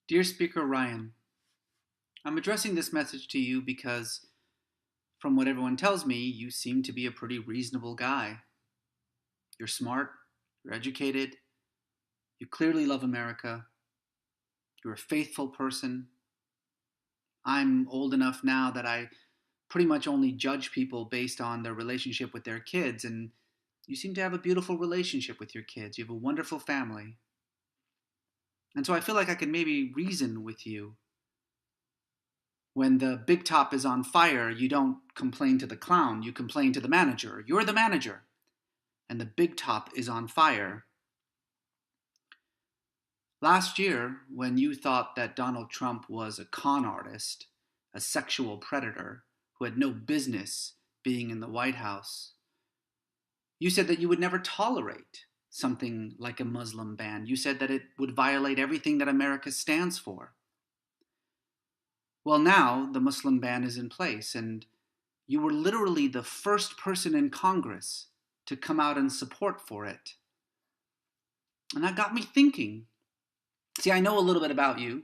Dear Speaker Ryan, I'm addressing this message to you because, from what everyone tells me, you seem to be a pretty reasonable guy. You're smart, you're educated, you clearly love America, you're a faithful person. I'm old enough now that I pretty much only judge people based on their relationship with their kids, and you seem to have a beautiful relationship with your kids. You have a wonderful family. And so I feel like I can maybe reason with you. When the big top is on fire, you don't complain to the clown, you complain to the manager. You're the manager, and the big top is on fire. Last year, when you thought that Donald Trump was a con artist, a sexual predator who had no business being in the White House, you said that you would never tolerate something like a Muslim ban. You said that it would violate everything that America stands for. Well, now the Muslim ban is in place, and you were literally the first person in Congress to come out and support for it. And that got me thinking. See, I know a little bit about you.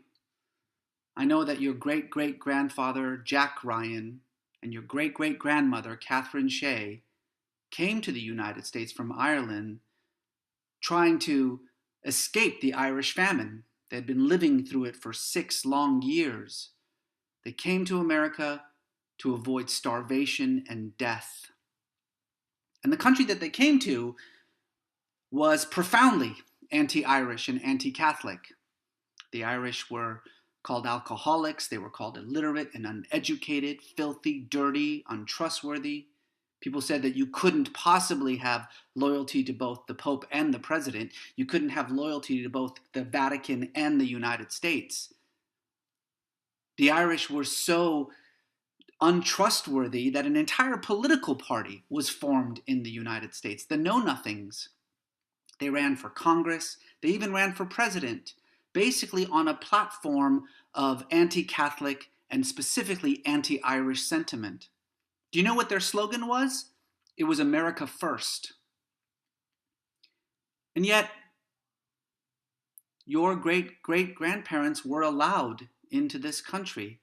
I know that your great-great-grandfather, Jack Ryan, and your great-great-grandmother, Catherine Shea, came to the United States from Ireland trying to escape the Irish famine. They had been living through it for 6 long years. They came to America to avoid starvation and death. And the country that they came to was profoundly anti-Irish and anti-Catholic. The Irish were called alcoholics, they were called illiterate and uneducated, filthy, dirty, untrustworthy. People said that you couldn't possibly have loyalty to both the Pope and the President. You couldn't have loyalty to both the Vatican and the United States. The Irish were so untrustworthy that an entire political party was formed in the United States, the Know-Nothings. They ran for Congress. They even ran for president, basically on a platform of anti-Catholic and specifically anti-Irish sentiment. Do you know what their slogan was? It was America First. And yet, your great-great-grandparents were allowed into this country.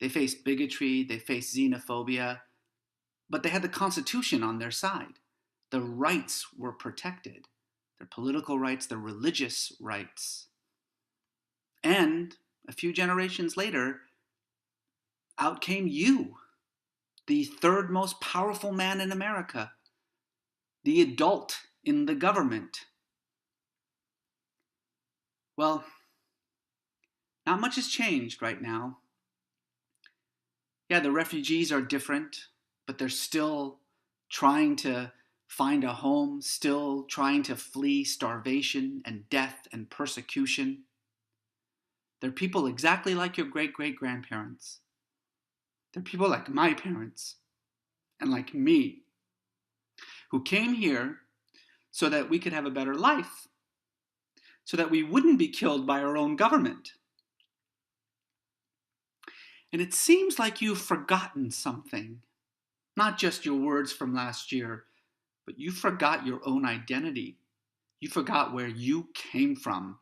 They faced bigotry, they faced xenophobia, but they had the Constitution on their side. The rights were protected. Their political rights, their religious rights. And a few generations later, out came you, the third most powerful man in America, the adult in the government. Well, not much has changed right now. Yeah, the refugees are different, but they're still trying to find a home, still trying to flee starvation and death and persecution. They're people exactly like your great-great-grandparents. They're people like my parents and like me, who came here so that we could have a better life, so that we wouldn't be killed by our own government. And it seems like you've forgotten something. Not just your words from last year, but you forgot your own identity. You forgot where you came from.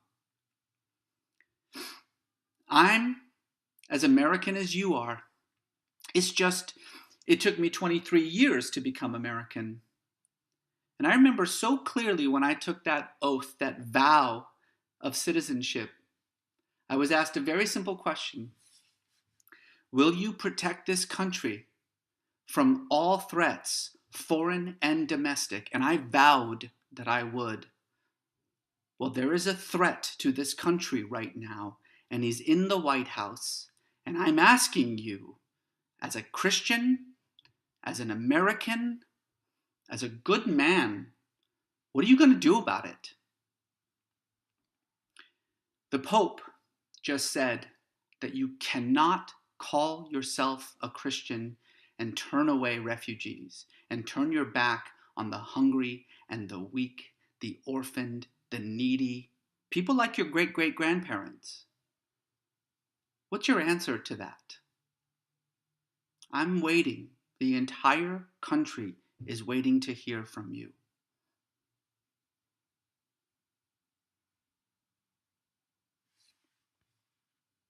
I'm as American as you are. It's just, it took me 23 years to become American. And I remember so clearly when I took that oath, that vow of citizenship, I was asked a very simple question. Will you protect this country from all threats, foreign and domestic? And I vowed that I would. Well, there is a threat to this country right now, and he's in the White House. And I'm asking you, as a Christian, as an American, as a good man, what are you going to do about it? The Pope just said that you cannot call yourself a Christian and turn away refugees and turn your back on the hungry and the weak, the orphaned, the needy, people like your great-great-grandparents. What's your answer to that? I'm waiting. The entire country is waiting to hear from you.